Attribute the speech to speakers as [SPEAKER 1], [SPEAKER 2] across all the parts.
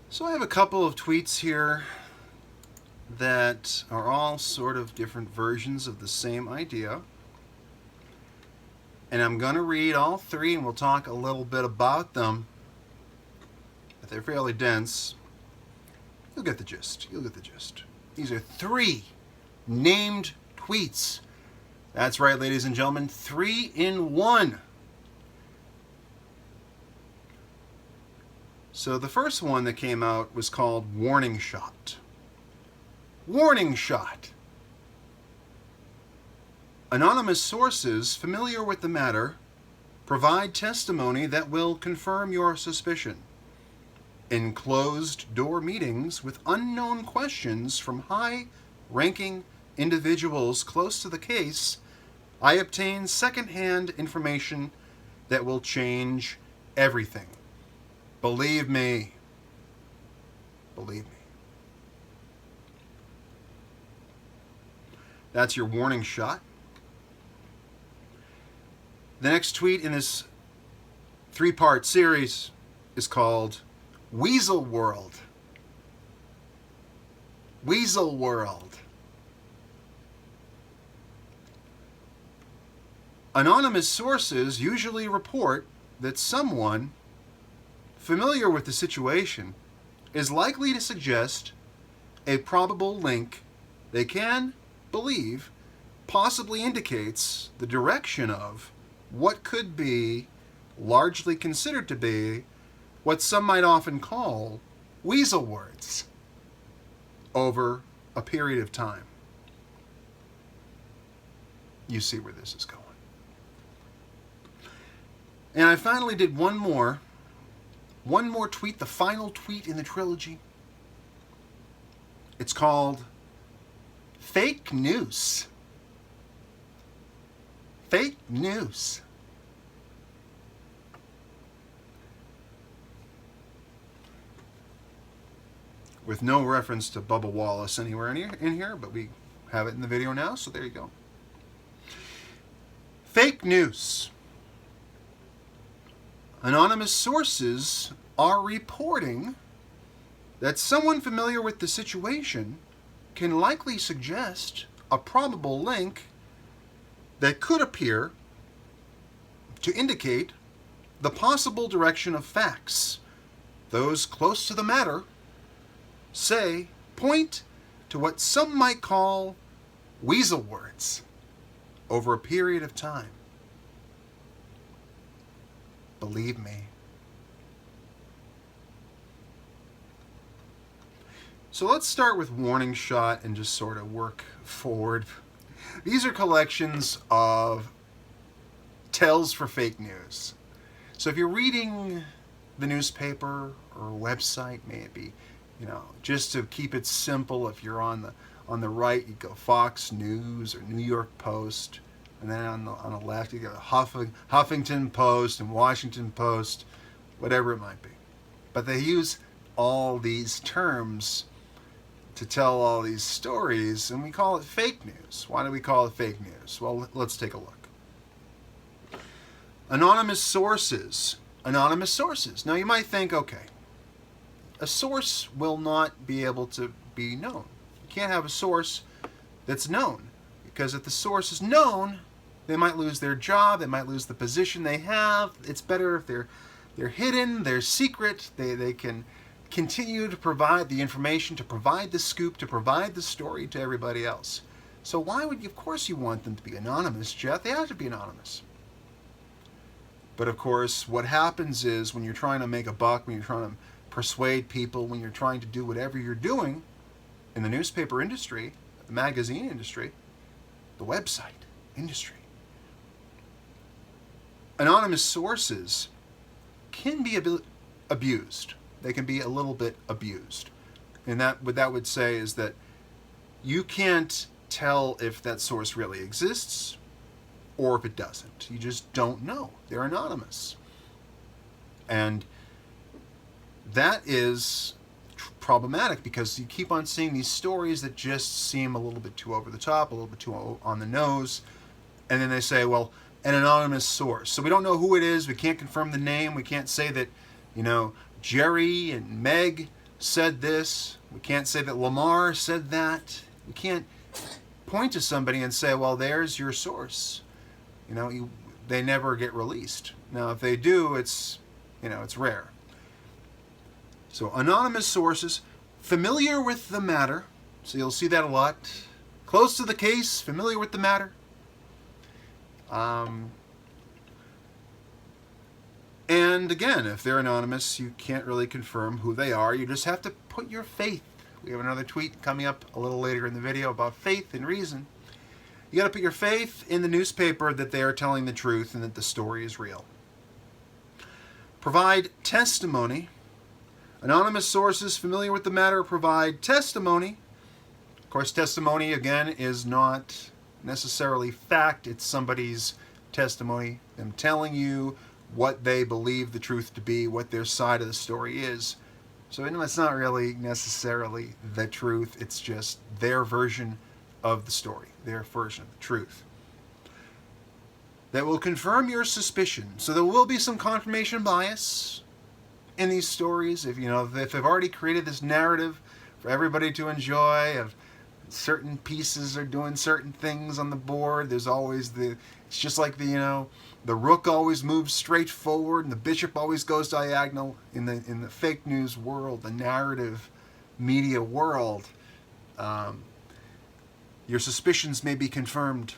[SPEAKER 1] So I have a couple of tweets here that are all sort of different versions of the same idea. And I'm going to read all three and we'll talk a little bit about them. But they're fairly dense. You'll get the gist. You'll get the gist. These are three named tweets. That's right, ladies and gentlemen. 3 in 1. So the first one that came out was called Warning Shot. Warning Shot. Anonymous sources familiar with the matter provide testimony that will confirm your suspicion. In closed-door meetings with unknown questions from high-ranking individuals close to the case, I obtain second-hand information that will change everything. Believe me. Believe me. That's your warning shot. The next tweet in this 3-part series is called Weasel World. Weasel World. Anonymous sources usually report that someone familiar with the situation is likely to suggest a probable link they can believe possibly indicates the direction of what could be largely considered to be what some might often call weasel words over a period of time. You see where this is going. And I finally did one more tweet, the final tweet in the trilogy. It's called Fake Noose. Fake Noose. With no reference to Bubba Wallace anywhere in here, but we have it in the video now, so there you go. Fake Noose. Anonymous sources are reporting that someone familiar with the situation can likely suggest a probable link that could appear to indicate the possible direction of facts. Those close to the matter point to what some might call weasel words over a period of time. Believe me. So let's start with Warning Shot and just sort of work forward. These are collections of tells for fake news. So if you're reading the newspaper or website, maybe, just to keep it simple, if you're on the right, you go Fox News or New York Post, and then on the left you go Huffington Post and Washington Post, whatever it might be. But they use all these terms to tell all these stories, and we call it fake news. Why do we call it fake news? Well, let's take a look. Anonymous sources. Anonymous sources. Now you might think, okay, a source will not be able to be known. You can't have a source that's known, because if the source is known, they might lose their job, they might lose the position they have. It's better if they're hidden, they're secret, they can continue to provide the information, to provide the scoop, to provide the story to everybody else. So why would you, of course you want them to be anonymous, Jeff. They have to be anonymous. But of course, what happens is when you're trying to make a buck, when you're trying to persuade people, when you're trying to do whatever you're doing in the newspaper industry, the magazine industry, the website industry, anonymous sources can be abused. They can be a little bit abused. And what that would say is that you can't tell if that source really exists or if it doesn't. You just don't know. They're anonymous. And that is problematic because you keep on seeing these stories that just seem a little bit too over the top, a little bit too on the nose. And then they say, well, an anonymous source. So we don't know who it is. We can't confirm the name. We can't say that, Jerry and Meg said this. We can't say that Lamar said that. We can't point to somebody and say, well, there's your source. They never get released. Now, if they do, it's rare. So anonymous sources, familiar with the matter. So you'll see that a lot. Close to the case, familiar with the matter. And again, if they're anonymous, you can't really confirm who they are. You just have to put your faith. We have another tweet coming up a little later in the video about faith and reason. You got to put your faith in the newspaper that they are telling the truth and that the story is real. Provide testimony. Anonymous sources familiar with the matter provide testimony. Of course, testimony, again, is not necessarily fact. It's somebody's testimony, them telling you what they believe the truth to be, what their side of the story is. So it's not really necessarily the truth. It's just their version of the story, their version of the truth. That will confirm your suspicion. So there will be some confirmation bias in these stories. If they've already created this narrative for everybody to enjoy, of certain pieces are doing certain things on the board, there's always it's just like the rook always moves straight forward and the bishop always goes diagonal in the fake news world, the narrative media world. Your suspicions may be confirmed.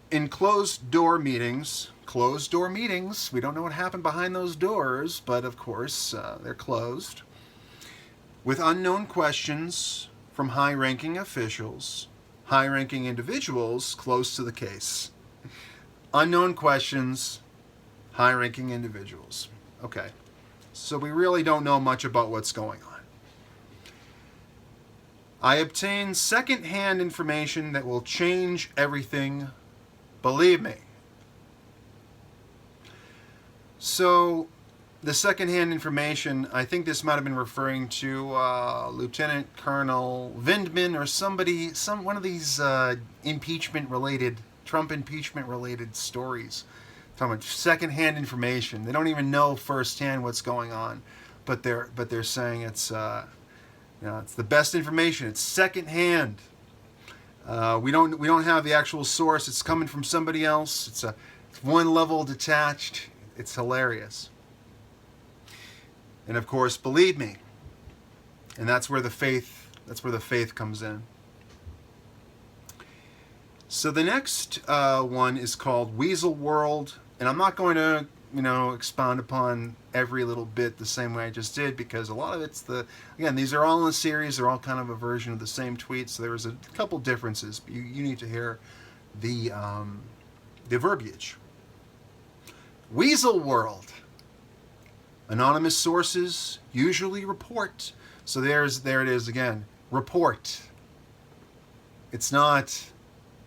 [SPEAKER 1] In closed door meetings, we don't know what happened behind those doors, but of course they're closed. With unknown questions from high-ranking officials, high-ranking individuals close to the case. Unknown questions, high-ranking individuals. Okay, so we really don't know much about what's going on. I obtain second-hand information that will change everything. Believe me. So, the second-hand information, I think this might have been referring to Lieutenant Colonel Vindman or one of these Trump impeachment-related stories. Talking about second-hand information. They don't even know firsthand what's going on, but they're saying it's it's the best information. It's second-hand. We don't have the actual source. It's coming from somebody else. It's one level detached. It's hilarious. And of course, believe me. And that's where the faith comes in. So the next one is called Weasel World, and I'm not going to expound upon every little bit the same way I just did, because a lot of it's these are all in a series. They're all kind of a version of the same tweet, so there's a couple differences. But you need to hear the verbiage. Weasel World. Anonymous sources usually report. So there it is again. Report. It's not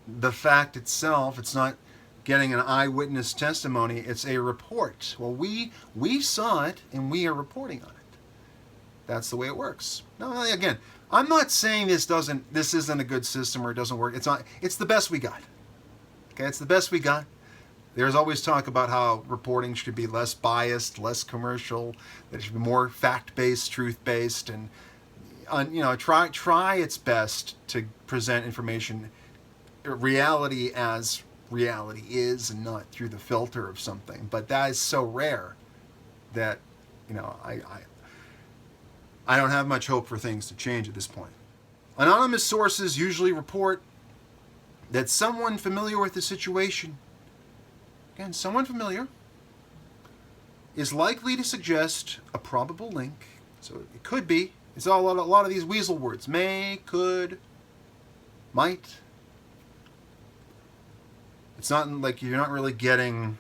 [SPEAKER 1] the fact itself. It's not getting an eyewitness testimony. It's a report. Well, we saw it and we are reporting on it. That's the way it works. Now, again, I'm not saying this isn't a good system or it doesn't work. It's not. It's the best we got. Okay, it's the best we got. There's always talk about how reporting should be less biased, less commercial, that it should be more fact-based, truth-based, and try its best to present information, reality as reality is, and not through the filter of something. But that is so rare that I don't have much hope for things to change at this point. Anonymous sources usually report that someone familiar with the situation, again, someone familiar, is likely to suggest a probable link. So it could be. It's a lot of these weasel words. May, could, might. It's not like you're not really getting,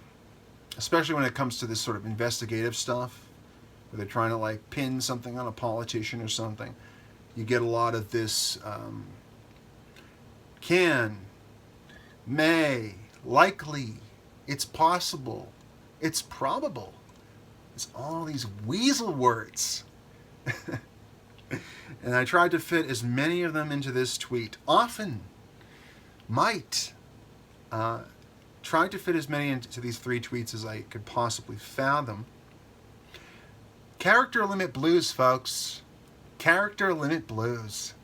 [SPEAKER 1] especially when it comes to this sort of investigative stuff, where they're trying to pin something on a politician or something. You get a lot of this can, may, likely, it's possible, it's probable. It's all these weasel words. And I tried to fit as many of them into this tweet. Often, might. Tried to fit as many into these 3 tweets as I could possibly fathom. Character limit blues, folks. Character limit blues.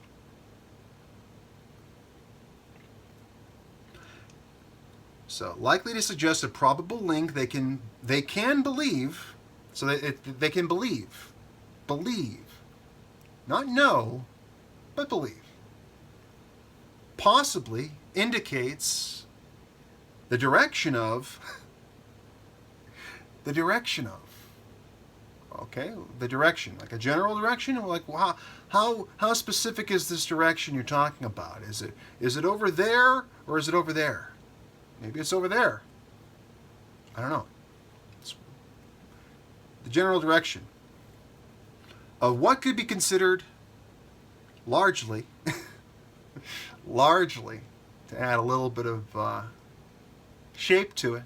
[SPEAKER 1] So, likely to suggest a probable link they can believe. So they can believe. Believe. Not know, but believe. Possibly indicates the direction of okay, the direction, like a general direction. Like, well, how specific is this direction you're talking about? Is it over there or is it over there? Maybe it's over there. I don't know. It's the general direction of what could be considered largely, to add a little bit of shape to it,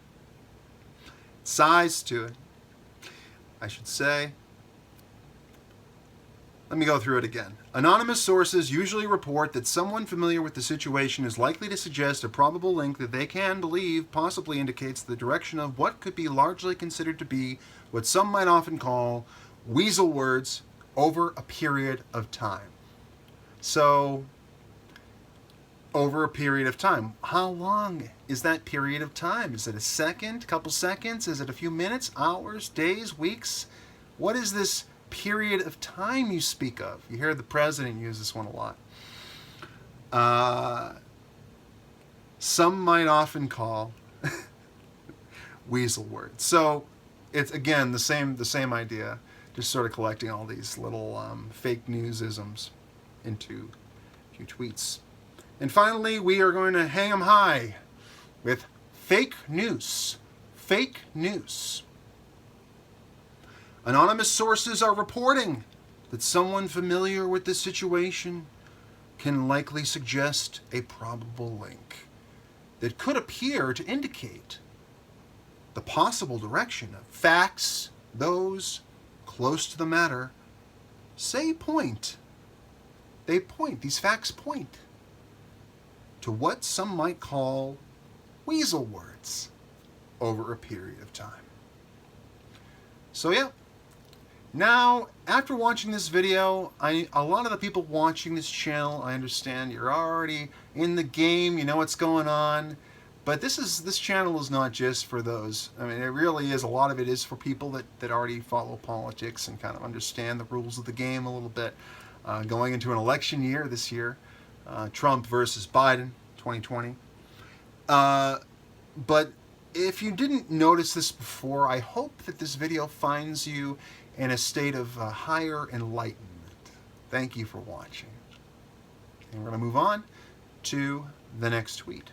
[SPEAKER 1] size to it, I should say. Let me go through it again. Anonymous sources usually report that someone familiar with the situation is likely to suggest a probable link that they can believe possibly indicates the direction of what could be largely considered to be what some might often call weasel words over a period of time. So, over a period of time. How long is that period of time? Is it a second, a couple seconds? Is it a few minutes, hours, days, weeks? What is this period of time you speak of? You hear the president use this one a lot. Some might often call weasel words. So it's again the same idea, just sort of collecting all these little fake news-isms into a few tweets. And finally, we are going to hang them high with fake news. Fake news. Anonymous sources are reporting that someone familiar with this situation can likely suggest a probable link that could appear to indicate the possible direction of facts, those close to the matter, these facts point to what some might call weasel words over a period of time. So yeah, now after watching this video, a lot of the people watching this channel, I understand you're already in the game, you know what's going on, but this channel is not just for those. I mean, it really is, a lot of it is for people that already follow politics and kind of understand the rules of the game a little bit. Going into an election year this year, Trump versus Biden, 2020. But if you didn't notice this before, I hope that this video finds you in a state of higher enlightenment. Thank you for watching. And we're going to move on to the next tweet.